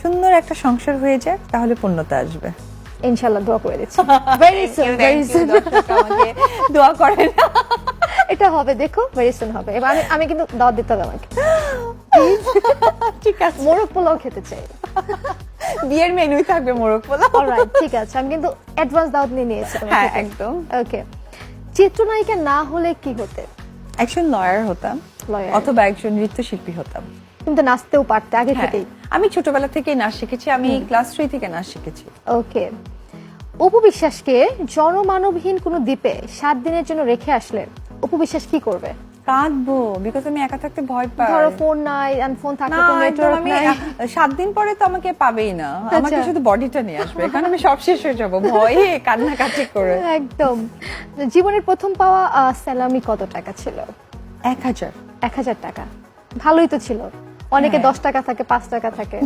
সুন্দর একটা সংসার হয়ে যাক, তাহলে পূর্ণতা আসবে। ইনশাআল্লাহ দোয়া করে দিচ্ছি। ভেরি সুন, ভেরি সুন আমাকে দোয়া করেন। এটা হবে, দেখো ভেরি সুন হবে। এবার আমি কিন্তু দাওয়াত দিতে হবে আমাকে। ঠিক আছে, মোরগ পোলাও খেতে চাই। বিয়ের মেনুই থাকবে মোরগ পোলাও। অলরাইট, ঠিক আছে, আমি কিন্তু অ্যাডভান্স দাওয়াত নিয়ে নিয়েছি তোমার হ্যাঁ থেকে। একদম। ওকে, চিত্রনায়িকা না হলে কি হতে? একজন লয়ার হতাম, Lawyer। অথবা একজন নৃত্যশিল্পী হতাম। তুমি তো নাচতেও পারতে আগে হ্যাঁ, থেকেই। আমি ছোটবেলা থেকেই নাচ শিখেছি, আমি ক্লাস 3 থেকে নাচ শিখেছি। ওকে, অপু বিশ্বাসকে জনমানবহীন কোনো দ্বীপে 7 দিনের জন্য রেখে আসলে অপু বিশ্বাস কি করবে? কাঁদবো, বিকজ আমি একা থাকতে ভয় পাই। ধরো ফোন নাই, আর ফোন থাকলে না, তো একদম নেটওয়ার্ক আমি নাই। 7 দিন পরে তো আমাকে পাবেই না, আমাকে আচ্ছা। শুধু বডিটা নিয়ে আসবে, কারণ আমি সব শেষ হয়ে যাবো ভয়ে কান্নাকাটি করে। একদম। জীবনের প্রথম পাওয়া স্যালামি কত টাকা ছিল? 1000। 1000 টাকা, ভালোই তো ছিল। অনেকে হ্যাঁ। 10 টাকা থাকে, 5 টাকা থাকে,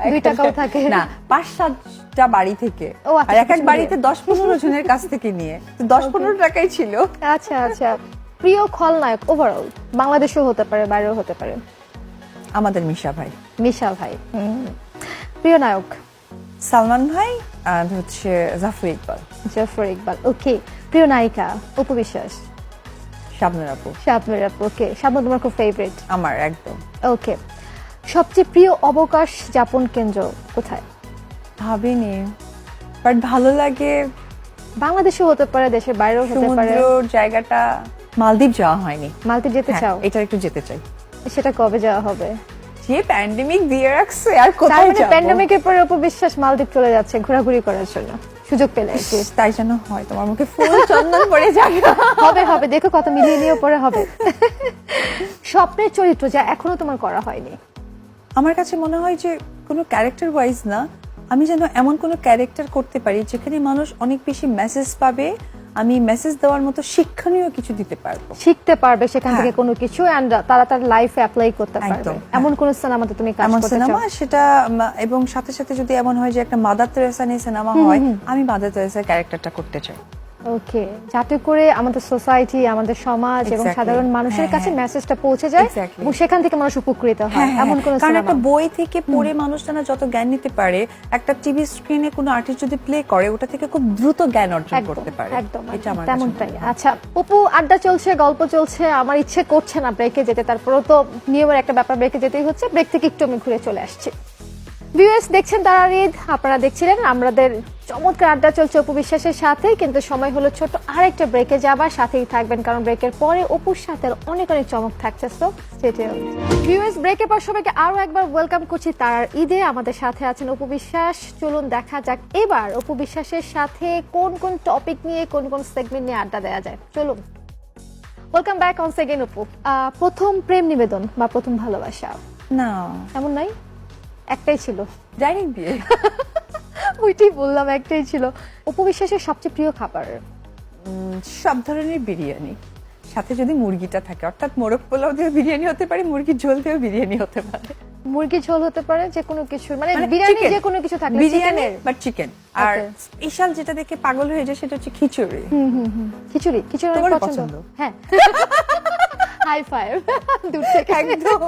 2 টাকাও থাকে। না, 5-7টা বাড়ি থেকে, ও আচ্ছা, আর এক এক কিছু বাড়িতে 10-15 জনের কাছ থেকে নিয়ে 10-15 টাকাই ছিল। আচ্ছা আচ্ছা, প্রিয় খলনায়ক ওভারঅল, বাংলাদেশেও হতে পারে, বাইরেও হতে পারে। আমাদের মিশা ভাই। মিশা ভাই। প্রিয় নায়ক? সালমান ভাই আর হচ্ছে জাফর ইকবাল। জাফর ইকবাল। ওকে, প্রিয় নায়িকা? অপু বিশ্বাস। শাবনূর আপু শাবনূর আপু। ওকে, শাবনূর তোমার খুব ফেভারিট? আমার একদম। ওকে, সবচেয়ে প্রিয় অবকাশ যাপন কেন্দ্র কোথায়? ভাবিনি, বাট ভালো লাগে। বাংলাদেশেও হতে পারে, দেশের বাইরেও হতে পারে। সমুদ্র জায়গাটা, মালদ্বীপ যাওয়া হয়নি। মালদ্বীপ যেতে হ্যাঁ, চাও? এটা একটু যেতে চাই। সেটা কবে যাওয়া হবে? যে প্যান্ডেমিক দিয়ে রাখছে, আর তার কোথায় মানে যাব? প্যান্ডেমিকের পরে অপু বিশ্বাস মালদ্বীপ চলে যাচ্ছে ঘোরাঘুরি করার জন্য, সুযোগ পেলে আর কি। তাই যেন হয়, তোমার মুখে ফুল চন্দন পড়ে যাবে। হবে হবে, দেখো কত মিলিয়ে নিয়ে পরে হবে। স্বপ্নের চরিত্র যা এখনো তোমার করা হয়নি? আমার কাছে মনে হয় যে কোনো ক্যারেক্টার ওয়াইজ না, আমি যেন এমন কোনো ক্যারেক্টার করতে পারি যেখানে মানুষ অনেক বেশি মেসেজ পাবে, আমি মেসেজ দেওয়ার মতো শিক্ষণীয় কিছু দিতে পারবো। শিখতে পারবে সেখান হ্যাঁ। থেকে কোনো কিছু, এন্ড তারা তার লাইফে অ্যাপ্লাই করতে পারবে। একদম, এমন কোন সিনেমাতে তুমি কাজ এমন করতে সিনেমা চাও? সেটা এবং সাথে সাথে যদি এমন হয় যে একটা মাদার তেরেসা নিয়ে সিনেমা হয়, আমি মাদার তেরেসার ক্যারেক্টারটা করতে চাই। ওকে, যাতে করে আমাদের সোসাইটি, আমাদের সমাজ এবং Exactly. সাধারণ মানুষের হ্যাঁ, কাছে হ্যাঁ। মেসেজটা পৌঁছে যায় Exactly. এবং সেখান থেকে মানুষ উপকৃত হয়, হ্যাঁ, এমন কোন কারণ সিনেমা? একটা বই থেকে পড়ে মানুষটা না যত জ্ঞান নিতে পারে, একটা টিভি স্ক্রিনে কোনো আর্টিস্ট যদি প্লে করে, ওটা থেকে খুব দ্রুত জ্ঞান অর্জন একদম করতে পারে। একদম এটা আমার তেমনটাই। আচ্ছা অপু, আড্ডা চলছে, গল্প চলছে, আমার ইচ্ছে করছে না ব্রেকে যেতে, তারপরেও তো নিয়মের একটা ব্যাপার, ব্রেকে যেতেই হচ্ছে। ব্রেক থেকে একটু আমি ঘুরে চলে আসছি। ভিউয়ার্স দেখছেন তারার ঈদ, আপনারা দেখছিলেন আমাদের চমৎকার আড্ডা চলছে অপু বিশ্বাসের সাথে, কিন্তু সময় হলো ছোট আরেকটা ব্রেকে যাবার, সাথেই থাকবেন কারণ ব্রেকের পরে অপুর সাথে অনেক অনেক চমক থাকছে। So stay tuned. ভিউয়ার্স, ব্রেকের পর সবাইকে আরো একবার ওয়েলকাম করছি তারার ঈদে। আমাদের সাথে আছেন অপু বিশ্বাস। চলুন দেখা যাক এবার অপু বিশ্বাসের সাথে কোন কোন টপিক নিয়ে, কোন কোন সেগমেন্ট নিয়ে আড্ডা দেওয়া যায়। চলুন, welcome back on second Apu. প্রথম প্রেম নিবেদন বা প্রথম ভালোবাসা না, এমন নাই? একটাই ছিল? ডাইরেক্ট বিয়ে। ওইটাই বললাম, একটাই ছিল। অপু বিশ্বাসের সবচেয়ে প্রিয় খাবার? সব ধরনের বিরিয়ানি, সাথে যদি মুরগিটা থাকে, অর্থাৎ মোরগ পোলাও দিয়ে বিরিয়ানি হতে পারে, মুরগির ঝোল দিয়েও বিরিয়ানি হতে পারে। মুরগি ঝোল হতে পারে, যে কোনো কিছু, মানে মানে বিরিয়ানি chicken, যে কোনো কিছু থাকে বিরিয়ানি চিকেনের? But chicken. আর Okay. স্পেশাল যেটা দেখে পাগল হয়ে যায় সেটা হচ্ছে খিচুড়ি। খিচুড়ি। খিচুড়ি অনেক তোমারও পছন্দ? পছন্দ? হ্যাঁ। হাই ফাইভ দূর থেকে। একদম।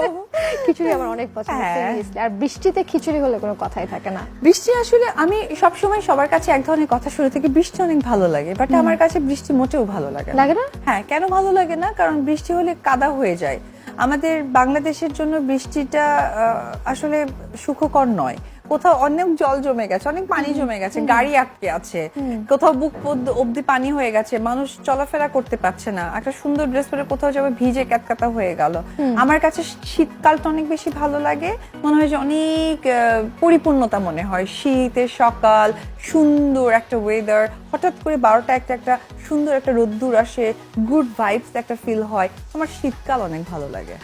খিচুড়ি আমার অনেক পছন্দ, হ্যাঁ। seriously। আর বৃষ্টিতে খিচুড়ি হলে কোনো কথাই থাকে না। বৃষ্টি আসলে আমি সবসময় সবার কাছে এক ধরনের কথা শুনে থাকি, বৃষ্টি অনেক ভালো লাগে, বাট আমার কাছে বৃষ্টি মোটেও ভালো লাগে না। লাগে না? হ্যাঁ, কেন ভালো লাগে না? কারণ বৃষ্টি হলে কাদা হয়ে যায়। আমাদের বাংলাদেশের জন্য বৃষ্টিটা আসলে সুখকর নয়। কোথাও অনেক জল জমে গেছে, অনেক পানি জমে গেছে, গাড়ি আটকে আছে, কোথাও বুক অব্দি পানি হয়ে গেছে, মানুষ চলাফেরা করতে পারছে না, একটা সুন্দর ড্রেস পরে কোথাও যাবে ভিজে ক্যাতকাতা হয়ে গেল। আমার কাছে শীতকালটা অনেক বেশি ভালো লাগে, মনে হয় যে অনেক পরিপূর্ণতা মনে হয়। শীতের সকাল, সুন্দর একটা ওয়েদার, হঠাৎ করে 12টা একটা সুন্দর একটা রোদ্দুর আসে, গুড ভাইবস একটা ফিল হয়। আমার শীতকাল অনেক ভালো লাগে।